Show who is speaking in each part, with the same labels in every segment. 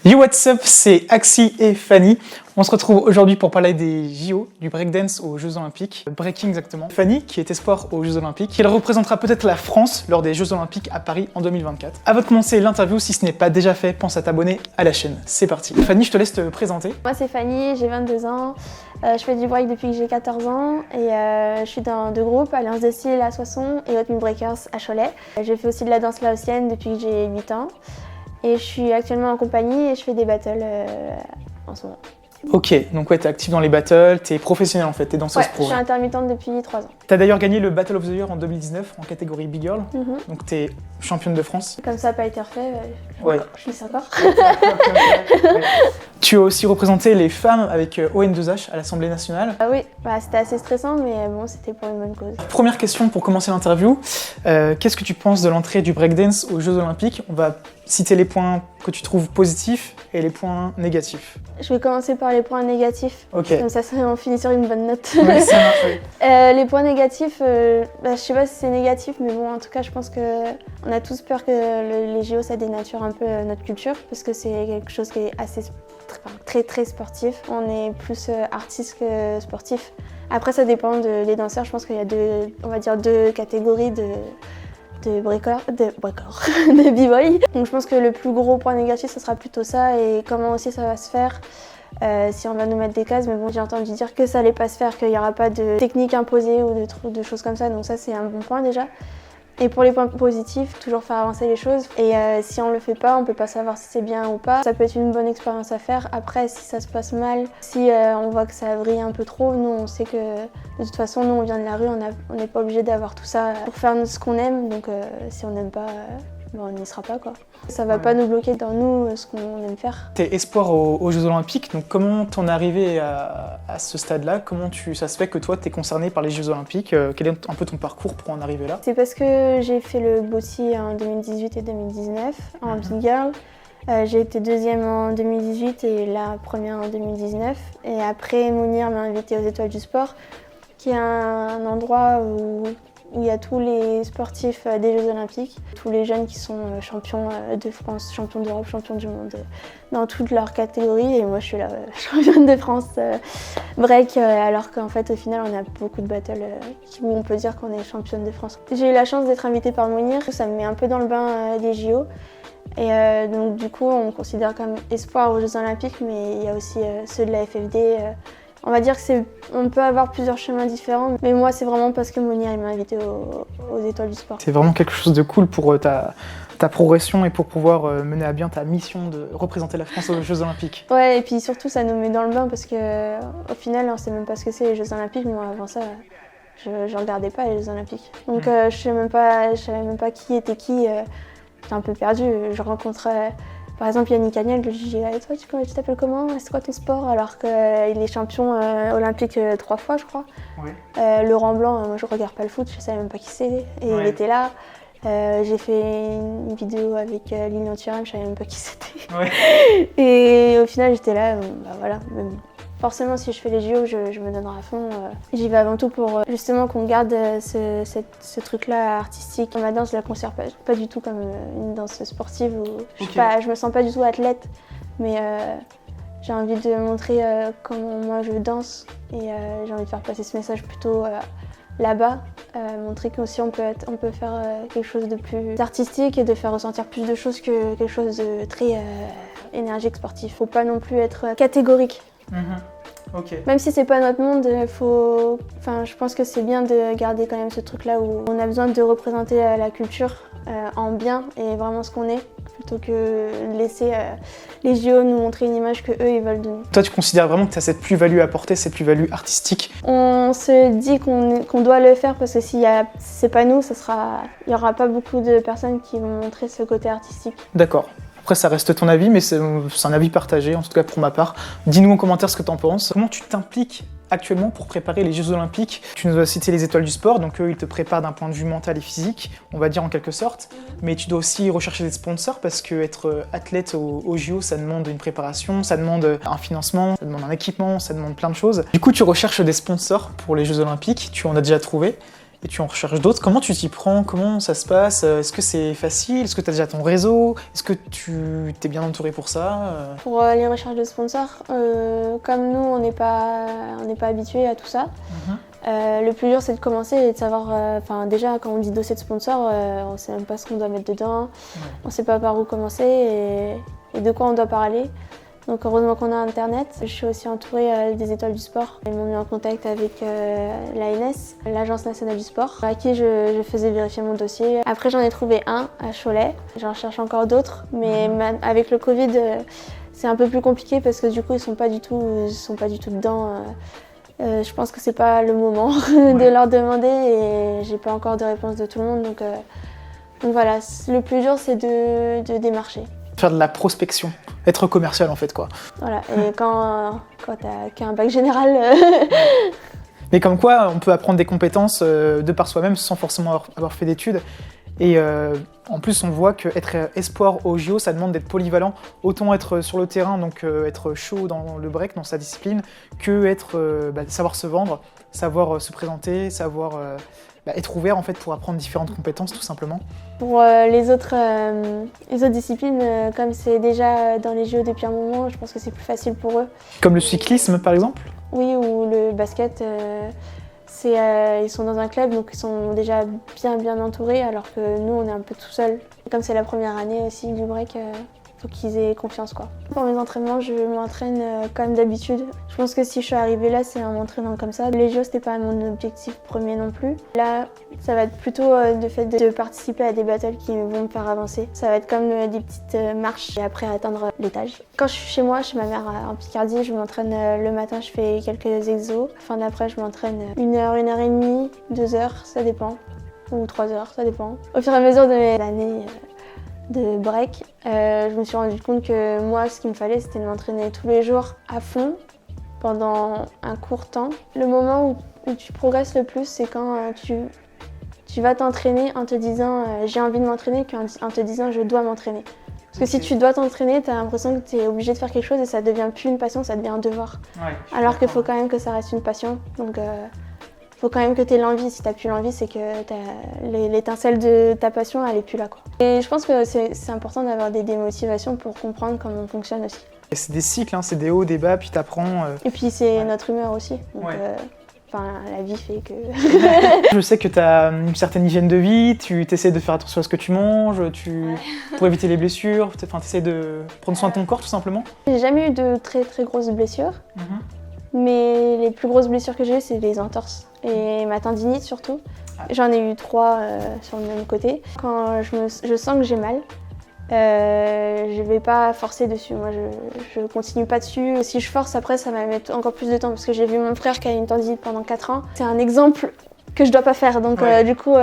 Speaker 1: Yo, what's up, c'est Axi et Fanny. On se retrouve aujourd'hui pour parler des JO, du breakdance aux Jeux Olympiques, breaking exactement. Fanny, qui est espoir aux Jeux Olympiques, elle représentera peut-être la France lors des Jeux Olympiques à Paris en 2024. Avant de commencer l'interview, si ce n'est pas déjà fait, pense à t'abonner à la chaîne. C'est parti. Fanny, je te laisse te présenter.
Speaker 2: Moi c'est Fanny, j'ai 22 ans, je fais du break depuis que j'ai 14 ans et je suis dans deux groupes, Alliance de style à Soissons et Hot Me Breakers à Cholet. J'ai fait aussi de la danse laotienne depuis que j'ai 8 ans et je suis actuellement en compagnie et je fais des battles en ce moment.
Speaker 1: Ok, donc ouais, t'es active dans les battles, t'es professionnelle en fait, t'es danseuse pro.
Speaker 2: Je suis intermittente depuis 3 ans.
Speaker 1: T'as d'ailleurs gagné le Battle of the Year en 2019 en catégorie Big Girl, donc t'es championne de France.
Speaker 2: Comme ça n'a pas été refait,
Speaker 1: ouais.
Speaker 2: Je suis encore.
Speaker 1: Tu as aussi représenté les femmes avec ON2H à l'Assemblée nationale.
Speaker 2: Oui, c'était assez stressant, mais bon, c'était pour une bonne cause.
Speaker 1: Première question pour commencer l'interview. Qu'est-ce que tu penses de l'entrée du breakdance aux Jeux Olympiques? On va citer les points que tu trouves positifs et les points négatifs.
Speaker 2: Je vais commencer par les points négatifs.
Speaker 1: Ok.
Speaker 2: Comme ça, on finit sur une bonne note.
Speaker 1: Oui, ça marche. Oui.
Speaker 2: Les points négatifs, je sais pas si c'est négatif, mais bon, en tout cas, je pense qu'on a tous peur que les JO, ça dénature un peu notre culture, parce que c'est quelque chose qui est assez très sportif. On est plus artiste que sportif. Après, ça dépend des danseurs. Je pense qu'il y a deux catégories de b-boy. Donc je pense que le plus gros point négatif, ce sera plutôt ça et comment aussi ça va se faire. Si on va nous mettre des cases, mais bon, j'ai entendu dire que ça allait pas se faire, qu'il n'y aura pas de technique imposée ou de choses comme ça, donc ça c'est un bon point déjà. Et pour les points positifs, toujours faire avancer les choses. Et si on le fait pas, on peut pas savoir si c'est bien ou pas. Ça peut être une bonne expérience à faire. Après, si ça se passe mal, si on voit que ça vrille un peu trop, nous on sait que de toute façon, nous on vient de la rue, on n'est pas obligé d'avoir tout ça pour faire ce qu'on aime. Donc si on n'aime pas, on n'y sera pas quoi. Ça va pas nous bloquer dans nous ce qu'on aime faire.
Speaker 1: T'es espoir aux Jeux Olympiques, donc comment t'en es arrivé à ce stade-là? Comment ça se fait que toi t'es concerné par les Jeux Olympiques? Quel est un peu ton parcours pour en arriver là?
Speaker 2: C'est parce que j'ai fait le BOTY en 2018 et 2019 en Big Girl. J'ai été deuxième en 2018 et la première en 2019. Et après, Mounir m'a invitée aux Étoiles du Sport, qui est un endroit où il y a tous les sportifs des Jeux Olympiques, tous les jeunes qui sont champions de France, champions d'Europe, champions du monde dans toutes leurs catégories. Et moi, je suis la championne de France break, alors qu'en fait, au final, on a beaucoup de battles où on peut dire qu'on est championne de France. J'ai eu la chance d'être invitée par Mounir, ça me met un peu dans le bain des JO. Et donc, du coup, on me considère comme espoir aux Jeux Olympiques, mais il y a aussi ceux de la FFD. On va dire qu'on peut avoir plusieurs chemins différents, mais moi c'est vraiment parce que Mounir m'a invitée aux Étoiles du Sport.
Speaker 1: C'est vraiment quelque chose de cool pour ta progression et pour pouvoir mener à bien ta mission de représenter la France aux Jeux Olympiques.
Speaker 2: Ouais, et puis surtout ça nous met dans le bain parce qu'au final on sait même pas ce que c'est les Jeux Olympiques. Moi avant ça, je regardais pas les Jeux Olympiques. Donc je savais même pas qui était qui. J'étais un peu perdue. Je rencontrais par exemple Yannick Agnel, je lui dis « toi tu t'appelles comment? C'est quoi ton sport ?» Alors qu'il est champion olympique 3 fois je crois. Ouais. Laurent Blanc, moi je regarde pas le foot, je savais même pas qui c'est. Et ouais. Il était là. J'ai fait une vidéo avec Lilian Thuram, je savais même pas qui c'était. Ouais. Et au final j'étais là, voilà. Forcément, si je fais les JO, je me donnerai à fond. J'y vais avant tout pour justement qu'on garde ce truc-là artistique. Ma danse, je la considère pas du tout comme une danse sportive. Je me sens pas du tout athlète, mais j'ai envie de montrer comment moi je danse et j'ai envie de faire passer ce message plutôt là-bas. Montrer qu'aussi on peut faire quelque chose de plus artistique et de faire ressentir plus de choses que quelque chose de très énergique sportif. Faut pas non plus être catégorique. Okay. Même si c'est pas notre monde, je pense que c'est bien de garder quand même ce truc-là où on a besoin de représenter la culture en bien et vraiment ce qu'on est, plutôt que laisser les JO nous montrer une image que eux ils veulent donner.
Speaker 1: Toi, tu considères vraiment que tu as cette plus-value à apporter, cette plus-value artistique?
Speaker 2: On se dit qu'on doit le faire parce que si c'est pas nous, il y aura pas beaucoup de personnes qui vont montrer ce côté artistique.
Speaker 1: D'accord. Après, ça reste ton avis, mais c'est un avis partagé, en tout cas pour ma part. Dis-nous en commentaire ce que tu en penses. Comment tu t'impliques actuellement pour préparer les Jeux Olympiques? Tu nous as cité les Étoiles du Sport, donc eux, ils te préparent d'un point de vue mental et physique, on va dire en quelque sorte. Mais tu dois aussi rechercher des sponsors parce que être athlète aux JO, ça demande une préparation, ça demande un financement, ça demande un équipement, ça demande plein de choses. Du coup, tu recherches des sponsors pour les Jeux Olympiques, tu en as déjà trouvé. et tu en recherches d'autres. Comment tu t'y prends? Comment ça se passe? Est-ce que c'est facile? Est-ce que tu as déjà ton réseau? Est-ce que tu t'es bien entouré pour ça?
Speaker 2: Pour les recherches de sponsors, comme nous, on n'est pas habitué à tout ça. Le plus dur, c'est de commencer et de savoir. Déjà, quand on dit dossier de sponsor, on ne sait même pas ce qu'on doit mettre dedans. On ne sait pas par où commencer et de quoi on doit parler. Donc heureusement qu'on a Internet. Je suis aussi entourée des étoiles du sport. Ils m'ont mis en contact avec l'ANS, l'Agence nationale du sport, à qui je faisais vérifier mon dossier. Après j'en ai trouvé un à Cholet. J'en cherche encore d'autres, mais avec le Covid, c'est un peu plus compliqué parce que du coup ils sont pas du tout dedans. Je pense que c'est pas le moment de leur demander et j'ai pas encore de réponse de tout le monde. Donc voilà, le plus dur c'est de démarcher.
Speaker 1: Faire de la prospection, être commercial en fait quoi.
Speaker 2: Voilà, et quand t'as qu'un bac général...
Speaker 1: Mais comme quoi, on peut apprendre des compétences de par soi-même sans forcément avoir fait d'études. Et en plus, on voit qu'être espoir au JO, ça demande d'être polyvalent. Autant être sur le terrain, donc être chaud dans le break, dans sa discipline, que savoir se vendre, savoir se présenter, savoir être ouvert en fait pour apprendre différentes compétences tout simplement.
Speaker 2: Pour les autres disciplines, comme c'est déjà dans les JO depuis un moment, je pense que c'est plus facile pour eux.
Speaker 1: Comme le cyclisme par exemple?
Speaker 2: Oui, ou le basket. Ils sont dans un club, donc ils sont déjà bien entourés, alors que nous, on est un peu tout seuls. Comme c'est la première année aussi du break, faut qu'ils aient confiance, quoi. Pour mes entraînements, je m'entraîne comme d'habitude. Je pense que si je suis arrivée là, c'est en m'entraînant comme ça. Les JO, c'était pas mon objectif premier non plus. Là, ça va être plutôt le fait de participer à des battles qui vont me faire avancer. Ça va être comme des petites marches et après atteindre l'étage. Quand je suis chez moi, chez ma mère en Picardie, je m'entraîne le matin, je fais quelques exos. Fin d'après, je m'entraîne 1 heure, 1h30, 2 heures, ça dépend. Ou 3 heures, ça dépend. Au fur et à mesure de mes années de break, je me suis rendu compte que moi, ce qu'il me fallait, c'était de m'entraîner tous les jours à fond pendant un court temps. Le moment où tu progresses le plus, c'est quand tu vas t'entraîner en te disant j'ai envie de m'entraîner qu'en te disant je dois m'entraîner. Parce que si tu dois t'entraîner, tu as l'impression que tu es obligé de faire quelque chose et ça devient plus une passion, ça devient un devoir. Alors qu'il faut quand même que ça reste une passion. Donc faut quand même que tu aies l'envie. Si tu n'as plus l'envie, c'est que l'étincelle de ta passion, elle est plus là, quoi. Et je pense que c'est important d'avoir des démotivations pour comprendre comment on fonctionne aussi.
Speaker 1: Et c'est des cycles, hein, c'est des hauts, des bas, puis tu apprends.
Speaker 2: Et puis c'est notre humeur aussi. Donc, la vie fait que...
Speaker 1: Je sais que tu as une certaine hygiène de vie, tu essaies de faire attention à ce que tu manges, pour éviter les blessures, tu essaies de prendre soin de ton corps tout simplement.
Speaker 2: J'ai jamais eu de très grosses blessures, mais les plus grosses blessures que j'ai eues, c'est les entorses et ma tendinite surtout. J'en ai eu 3 sur le même côté. Quand je sens que j'ai mal, je vais pas forcer dessus, moi je continue pas dessus. Si je force après, ça va mettre encore plus de temps parce que j'ai vu mon frère qui a une tendinite pendant 4 ans. C'est un exemple que je dois pas faire, donc du coup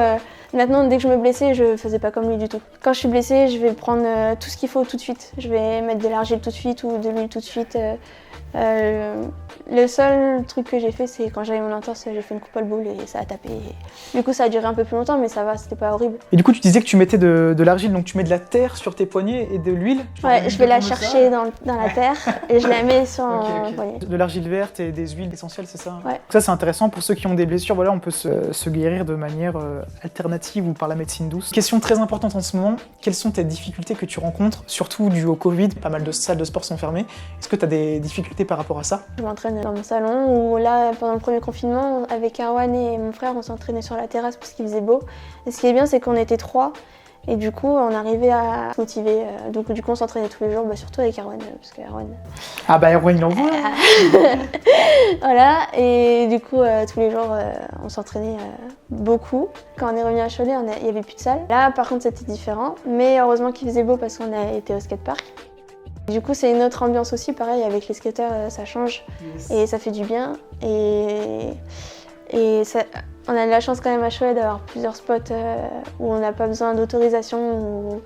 Speaker 2: maintenant dès que je me blessais, je faisais pas comme lui du tout. Quand je suis blessée, je vais prendre tout ce qu'il faut tout de suite. Je vais mettre de l'argile tout de suite ou de l'huile tout de suite. Le seul truc que j'ai fait, c'est quand j'avais mon entorse, j'ai fait une coupe à boule et ça a tapé. Du coup, ça a duré un peu plus longtemps, mais ça va, c'était pas horrible.
Speaker 1: Et du coup, tu disais que tu mettais de l'argile, donc tu mets de la terre sur tes poignets et de l'huile?
Speaker 2: Ouais, je vais la chercher dans la terre et je la mets sur mon poignet.
Speaker 1: De l'argile verte et des huiles essentielles, c'est ça?
Speaker 2: Ouais.
Speaker 1: Ça, c'est intéressant pour ceux qui ont des blessures. Voilà, on peut se guérir de manière alternative ou par la médecine douce. Question très importante en ce moment, quelles sont tes difficultés que tu rencontres, surtout dû au Covid? Pas mal de salles de sport sont fermées. Est-ce que tu as des difficultés par rapport à ça?
Speaker 2: Je m'entraîne dans mon salon où là, pendant le premier confinement, avec Arwan et mon frère, on s'entraînait sur la terrasse parce qu'il faisait beau. Et ce qui est bien, c'est qu'on était 3 et du coup, on arrivait à se motiver. Donc du coup, on s'entraînait tous les jours, surtout avec Arwan, parce que Arwan...
Speaker 1: Ah bah Arwan, il en voit.
Speaker 2: Voilà, et du coup, tous les jours, on s'entraînait beaucoup. Quand on est revenu à Cholet, il n'y avait plus de salle. Là, par contre, c'était différent, mais heureusement qu'il faisait beau parce qu'on a été au skatepark. Du coup, c'est une autre ambiance aussi, pareil, avec les skateurs, ça change et ça fait du bien. Et ça, on a de la chance quand même à Cholet d'avoir plusieurs spots où on n'a pas besoin d'autorisation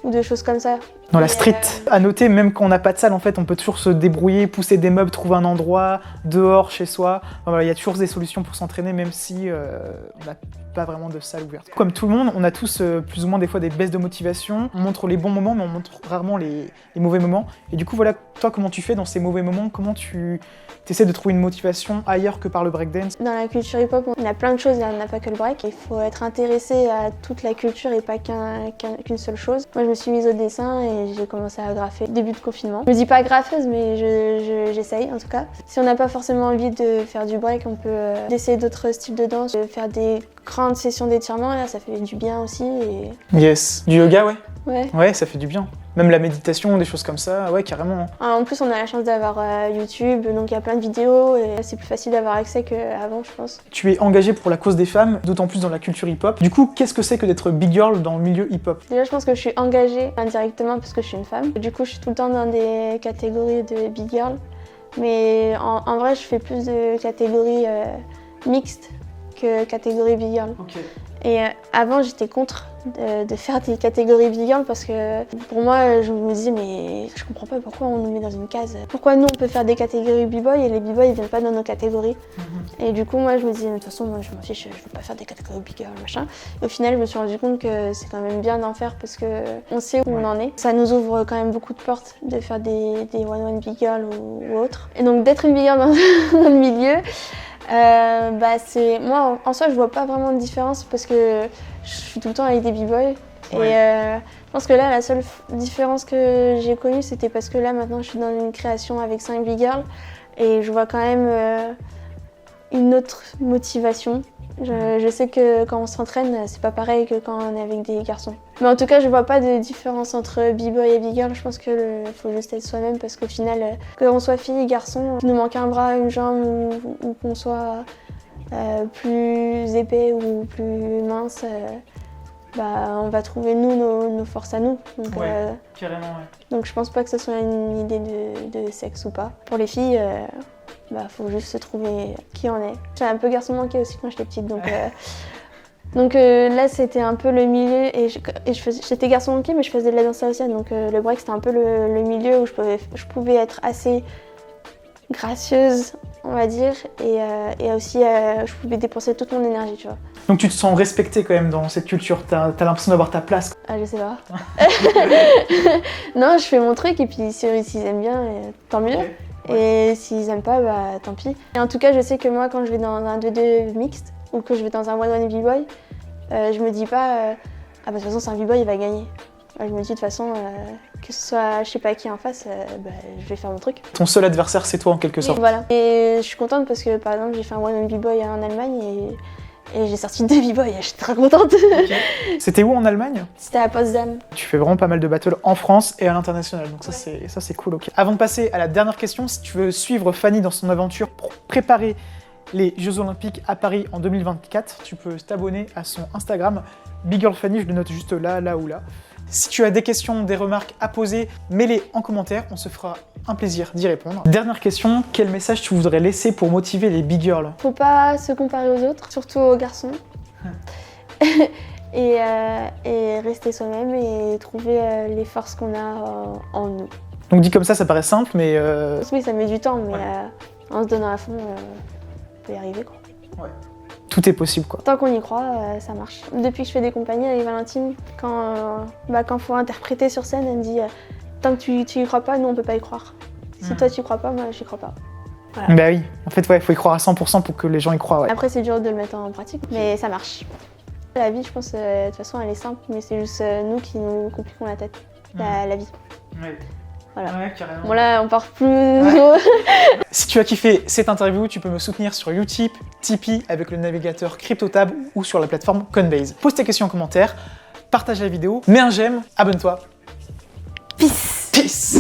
Speaker 2: ou de choses comme ça.
Speaker 1: Dans la street, à noter, même quand on n'a pas de salle, en fait, on peut toujours se débrouiller, pousser des meubles, trouver un endroit, dehors, chez soi. Enfin, voilà, il y a toujours des solutions pour s'entraîner, même si on n'a pas vraiment de salle ouverte. Comme tout le monde, on a tous plus ou moins des fois des baisses de motivation. On montre les bons moments, mais on montre rarement les mauvais moments. Et du coup, voilà, toi, comment tu fais dans ces mauvais moments? Comment tu essaies de trouver une motivation ailleurs que par le breakdance?
Speaker 2: Dans la culture hip-hop, on a plein de choses, il n'y en a pas que le break. Il faut être intéressé à toute la culture et pas qu'une seule chose. Moi, je me suis mise au dessin et j'ai commencé à graffer début de confinement. Je me dis pas graffeuse, mais j'essaye en tout cas. Si on n'a pas forcément envie de faire du break, on peut essayer d'autres styles de danse, faire des grandes sessions d'étirement, là, ça fait du bien aussi.
Speaker 1: Yes. Du yoga, ouais.
Speaker 2: Ouais.
Speaker 1: Ouais, ça fait du bien. Même la méditation, des choses comme ça, ouais, carrément.
Speaker 2: En plus, on a la chance d'avoir YouTube, donc il y a plein de vidéos et c'est plus facile d'avoir accès qu'avant, je pense.
Speaker 1: Tu es engagée pour la cause des femmes, d'autant plus dans la culture hip-hop. Du coup, qu'est-ce que c'est que d'être big girl dans le milieu hip-hop?
Speaker 2: Déjà, je pense que je suis engagée indirectement parce que je suis une femme. Du coup, je suis tout le temps dans des catégories de big girl. Mais en vrai, je fais plus de catégories mixtes que catégories big girl.
Speaker 1: Okay.
Speaker 2: Et avant, j'étais contre de faire des catégories big girl parce que pour moi, je me disais mais je comprends pas pourquoi on nous met dans une case. Pourquoi nous on peut faire des catégories b-boy et les b-boys ils viennent pas dans nos catégories. Et du coup, moi je me disais de toute façon, moi je m'en fiche, je veux pas faire des catégories big girl machin. Et au final, je me suis rendu compte que c'est quand même bien d'en faire parce que on sait où on en est. Ça nous ouvre quand même beaucoup de portes de faire des one big girl ou autre. Et donc d'être une big girl dans le milieu. Moi en soi je vois pas vraiment de différence parce que je suis tout le temps avec des b-boys et je pense que là la seule différence que j'ai connue c'était parce que là maintenant je suis dans une création avec 5 big girls et je vois quand même une autre motivation. Je sais que quand on s'entraîne, c'est pas pareil que quand on est avec des garçons. Mais en tout cas, je vois pas de différence entre b-boy et big girl. Je pense qu'il faut juste être soi-même parce qu'au final, qu'on soit fille, garçon, qu'il nous manque un bras, une jambe ou qu'on soit plus épais ou plus mince, on va trouver nos forces à nous. Donc,
Speaker 1: carrément, ouais.
Speaker 2: Donc je pense pas que ce soit une idée de sexe ou pas. Pour les filles, faut juste se trouver qui on est. J'étais un peu garçon manqué aussi quand j'étais petite, donc là c'était un peu le milieu et j'étais garçon manqué mais je faisais de la danse haïtienne, donc le break c'était un peu le milieu où je pouvais être assez gracieuse on va dire et aussi je pouvais dépenser toute mon énergie, tu vois.
Speaker 1: Donc tu te sens respectée quand même dans cette culture, t'as l'impression d'avoir ta place.
Speaker 2: Ah je sais pas. Non, je fais mon truc et puis s'ils aiment bien, tant mieux. Okay. Et s'ils aiment pas, tant pis. Et en tout cas, je sais que moi, quand je vais dans un 2-2 mixte ou que je vais dans un one-one b-boy, je me dis pas de toute façon c'est un b-boy, il va gagner. Je me dis de toute façon, que ce soit je sais pas qui en face, je vais faire mon truc.
Speaker 1: Ton seul adversaire, c'est toi en quelque sorte.
Speaker 2: Et voilà. Et je suis contente parce que par exemple, j'ai fait un one-one b-boy en Allemagne et j'ai sorti 2 b-boys et je suis très contente. Okay.
Speaker 1: C'était où en Allemagne?
Speaker 2: C'était à Potsdam.
Speaker 1: Tu fais vraiment pas mal de battles en France et à l'international, donc ça c'est cool. Okay. Avant de passer à la dernière question, si tu veux suivre Fanny dans son aventure pour préparer les Jeux Olympiques à Paris en 2024, tu peux t'abonner à son Instagram, Big Girl Fanny, je le note juste là ou là. Si tu as des questions, des remarques à poser, mets-les en commentaire, on se fera un plaisir d'y répondre. Dernière question, quel message tu voudrais laisser pour motiver les big girls?
Speaker 2: Faut pas se comparer aux autres, surtout aux garçons. et rester soi-même et trouver les forces qu'on a en nous.
Speaker 1: Donc dit comme ça paraît simple, mais...
Speaker 2: Oui, ça met du temps, mais en se donnant à fond, on peut y arriver, quoi.
Speaker 1: Ouais. Tout est possible, quoi.
Speaker 2: Tant qu'on y croit, ça marche. Depuis que je fais des compagnies avec Valentine, quand faut interpréter sur scène, elle me dit tant que tu y crois pas, nous on peut pas y croire. Si toi tu crois pas, moi j'y crois pas. Voilà.
Speaker 1: Bah oui, en fait faut y croire à 100% pour que les gens y croient. Ouais.
Speaker 2: Après c'est dur de le mettre en pratique, mais ça marche. La vie, je pense, de toute façon elle est simple, mais c'est juste nous qui nous compliquons la tête, la vie.
Speaker 1: Ouais.
Speaker 2: Voilà.
Speaker 1: Ouais, carrément.
Speaker 2: Bon là, on part plus...
Speaker 1: Si tu as kiffé cette interview, tu peux me soutenir sur Utip, Tipeee avec le navigateur CryptoTab ou sur la plateforme Coinbase. Pose tes questions en commentaire, partage la vidéo, mets un j'aime, abonne-toi.
Speaker 2: Peace.
Speaker 1: Peace.